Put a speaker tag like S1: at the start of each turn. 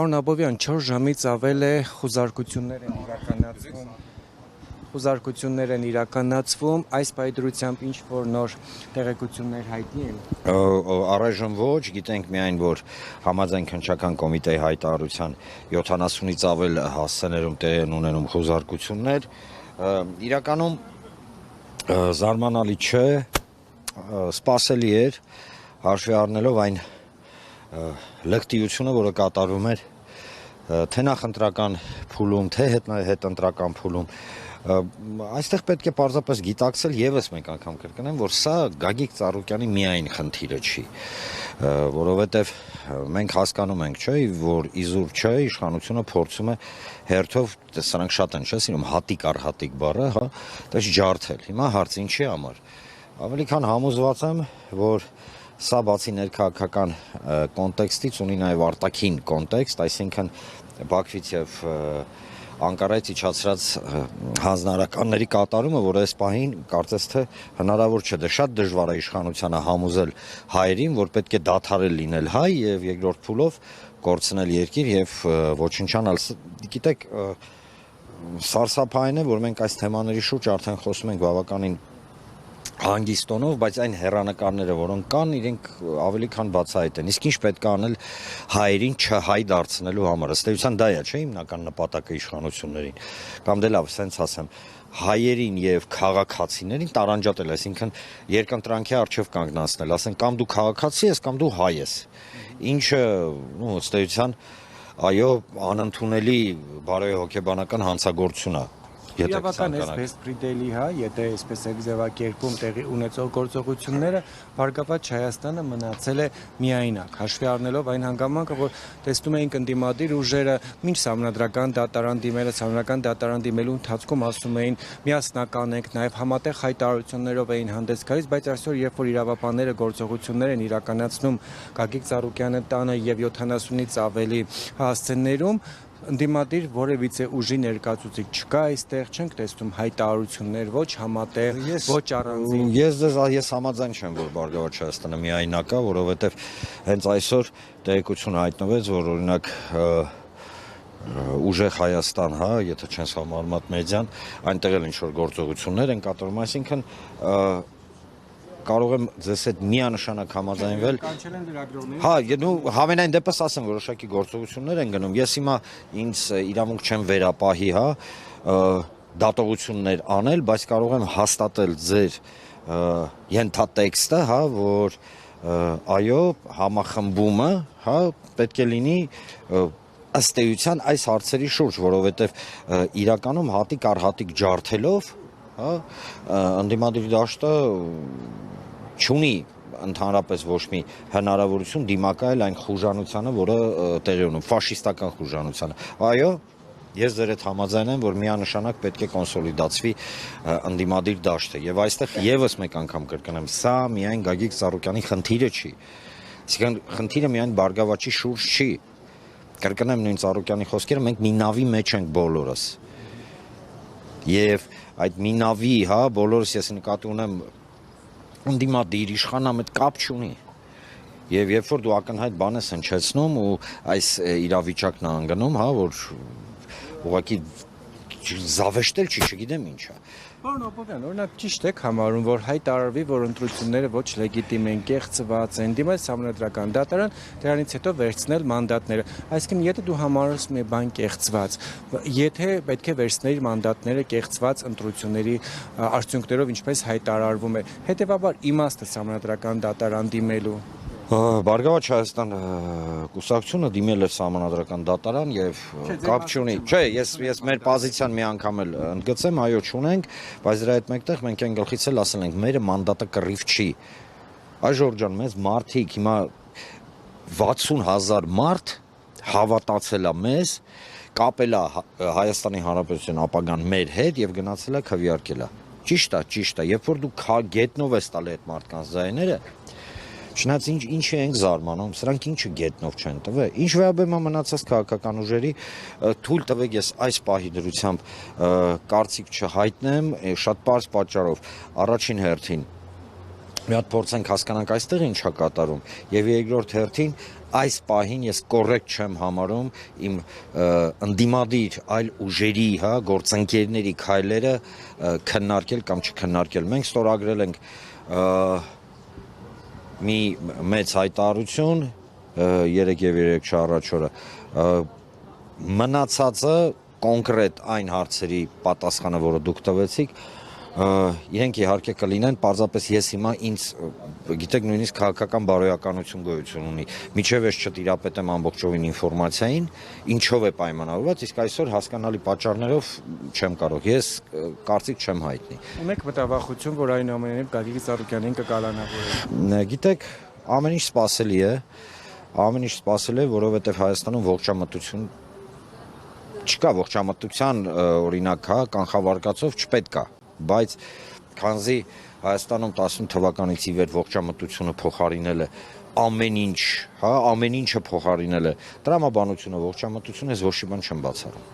S1: Պարոն Աբովյան, 4 ժամից ավել է խուզարկություններ են իրականացվում, այս պայդրությամբ ինչ որ նոր տեղեկություններ հայտնի են։
S2: Առայժմ ոչ, գիտենք միայն, որ համաձայն քննչական կոմիտեի հայտարարության 70-ից ավել հասցեներում տեղի են ունենում խուզարկություններ, իրականում զարմանալի չէ, սպասելի էր, հաշվի առնելով այն լկտիությունը, որը կատարվում էր թե նախընտրական փուլում, թե հետընտրական փուլում, այստեղ պետք է պարզապես գիտակցել եւս մեկ անգամ կրկնեմ, որ սա Գագիկ Ծառուկյանի միայն խնդիրը չի, որովհետեւ մենք հասկանում ենք, չէ, որ իզուր չէ, իշխանությունը փորձում է հերթով, սրանք շատ են, չէ, սիրում հատիկ առ հատիկ բառը, հա, դες ջարդել։ Հիմա հարց ինչի համար։ Ավելի քան համոզված եմ, որ սա բացի ներքաղաքական կոնտեքստից ունի նաև արտաքին կոնտեքստ, այսինքն Բաքվից եւ Անկարայից իջացրած հանձնարարականների կատարումը, որ այս պահին կարծես թե հնարավոր չէ, դե շատ դժվար է իշխանությանը համոզել հայերին, որ պետք է դադարել լինել հայ եւ երկրորդ փուլով կորցնել երկիր եւ ոչնչանալ։ Գիտեք, սարսափային է, որ մենք այս թեմաների շուրջ արդեն խոսում ենք բավականին հանգիստ տոնով, բայց այն հեռանկարները, որոնք կան, իրենք ավելի քան բացահայտ են։ Իսկ ինչ պետք է անել հայերին չհայ դարձնելու համար։ Ըստ էության դա է, չէ՞, հիմնական նպատակը իշխանություններին։ Կամ դե լավ, սենց ասեմ, հայերին եւ քաղաքացիներին տարանջատել, այսինքն երկընտրանքի առջև կանգնացնել, ասեն կամ դու քաղաքացի ես, կամ դու հայ ես։ Ինչը, ըստ էության, այո, անընդունելի բարոյահոգեբանական հանցագործություն է։
S1: Իրավական էսպես պրիդելի, հա, եթե այսպես է ձևակերպում տեղի ունեցող գործողությունները, Բարգավաճ Հայաստանը մնացել է միայնակ, հաշվի առնելով այն հանգամանքը, որ տեսնում էինք ընդդիմադիր ուժերը մինչ սահմանադրական դատարան դիմելը, սահմանադրական դատարան դիմելու ընթացքում ասում էին միասնական ենք, նաև համատեղ հայտարարություններով էին հանդես գալիս, բայց այսօր երբ որ իրավապահները գործողություններ են իրականացնում Գագիկ Ծառուկյանի տանը եւ 70-ից ավելի հասցեներում, ընդդիմադիր որևիցե ուժի ներկայացուցիչ չկա այստեղ, չենք տեսնում հայտարարություններ, ոչ համատեղ, ոչ առանձին։
S2: Ես համաձայն չեմ, որ Բարգավաճ Հայաստանը միայնակ է, որովհետև հենց այսօր տեղեկություն հայտնվեց, որ օրինակ Ուժեղ Հայաստան, հա, եթե չեն համարմատ մեդիան, այնտեղ էլ ինչ-որ գործողություններ են կատարում, այսինքն կարող եմ ձեզ հետ միանշանակ համաձայնվել։
S1: Կանչել են լրագրողներին։
S2: Հա, համենայն դեպս ասեմ, որոշակի գործողություններ են գնում։ Ես հիմա ինձ իրավունք չեմ վերապահի, հա, դատողություններ անել, բայց կարող եմ հաստատել ձեր ենթատեքստը, հա, որ այո, համախմբումը, հա, պետք է լինի ըստ էության այս հարցերի շուրջ, որովհետև իրականում հատիկ առ հատիկ ջարդելով, հա, ընդդիմադիր դաշտը չունի ընդհանրապես ոչ մի հնարավորություն դիմակայել այն խուժանությանը, որը տեղի ունում, ֆաշիստական խուժանությանը։ Այո, ես ձեր հետ համաձայն եմ, որ միանշանակ պետք է կոնսոլիդացվի ընդդիմադիր դաշտը, եւ այստեղ եւս մեկ անգամ կրկնեմ, սա միայն Գագիկ Ծառուկյանի խնդիրը չի։ Այսինքն խնդիրը միայն Բարգավաճի շուրջ չի։ Կրկնեմ նույն Ծառուկյանի խոսքերը, մենք մի նավի մեջ ենք բոլորս։ Եվ այդ մի նավի, հա, բոլորս ես նկատի ունեմ ընդդիմադիր իշխանամետ կապ չունի։ Եվ երբ որ դու ակնհայտ բան ես հնչեցնում ու այս իրավիճակն է անգնում, հա, որ ուղղակի զավեշտել չի, չգիտեմ ինչա։
S1: Պարոն Աբովյան, օրինակ ճիշտ եք համարում, որ հայտարարվի, որ ընտրությունները ոչ լեգիտիմ են, կեղծված են, դիմել սահմանադրական դատարան, դրանից հետո վերցնել մանդատները։ Այսինքն, եթե դու համարում ես բան կեղծված, եթե պետք է վերցնել մանդատները կեղծված ընտրությունների արդյունքներով, ինչպես հայտարարվում է, հետեւաբար իմաստը սահմանադրական դատարան դիմելու։
S2: Բարգավաճ Հայաստան կուսակցությունը դիմել է սահմանադրական դատարան եւ կապ չունի։ Չէ, ես մեր պոզիցիան մի անգամ էլ ընդգծեմ, այո, չունենք, բայց դրա հետ մեկտեղ մենք այն գլխից էլ ասել ենք, մեր մանդատը կռիվ չի։ Այ Ժորժ ջան, մեզ մարդիկ հիմա 60,000 մարդ հավատացել է մեզ, կապել է Հայաստանի Հանրապետության ապագան մեր հետ եւ գնացել է քվեարկել է։ Ճիշտ է, երբ որ դու գետնով ես տալի այդ մարդկանց ձայները, չնայած ինչ ենք զարմանում, սրանք ինչը գետնով չեն տվել։ Ինչ վերաբերում է մնացած քաղաքական ուժերի, թույլ տվեք ես այս պահի դրությամբ կարծիք չհայտնեմ, շատ պարզ պատճառով։ Առաջին հերթին մի հատ փորձենք հասկանանք այստեղ ինչա կատարում, եւ երկրորդ հերթին այս պահին ես կոռեկտ չեմ համարում իմ ընդդիմադիր այլ ուժերի, հա, գործընկերների քայլերը քննարկել կամ չքննարկել։ Մենք ստորագրել ենք մի մեծ հայտարարություն 3 եւ 3 առաջ օրը մնացածը կոնկրետ այն հարցերի պատասխանը, որը դուք տվեցիք, իրենք իհարկե կլինեն, պարզապես ես հիմա ինձ, գիտեք, նույնիսկ քաղաքական բարոյականություն գոյություն ունի, միջև ես չտիրապետեմ ամբողջովին ինֆորմացիային, ինչով է պայմանավորված, իսկ այսօր հասկանալի պատճառներով չեմ կարող, ես կարծիք չեմ հայտնի։
S1: Ունեք մտավախություն, որ այն ամենին Գագիկ Ծառուկյանին կկալանավորեն։
S2: Գիտեք, ամեն ինչ սպասելի է, որովհետև Հայաստանում ողջամտություն չկա, ողջամտության օրինակ, հա, կանխավարկածով չպետք է, բայց քանզի Հայաստանում 18 թվականից ի վեր ողջամտությունը փոխարինել է ամեն ինչ, հա, ամեն ինչը փոխարինել է տրամաբանությունը, ողջամտությունը, ես ոչ մի բան չեմ բացառում։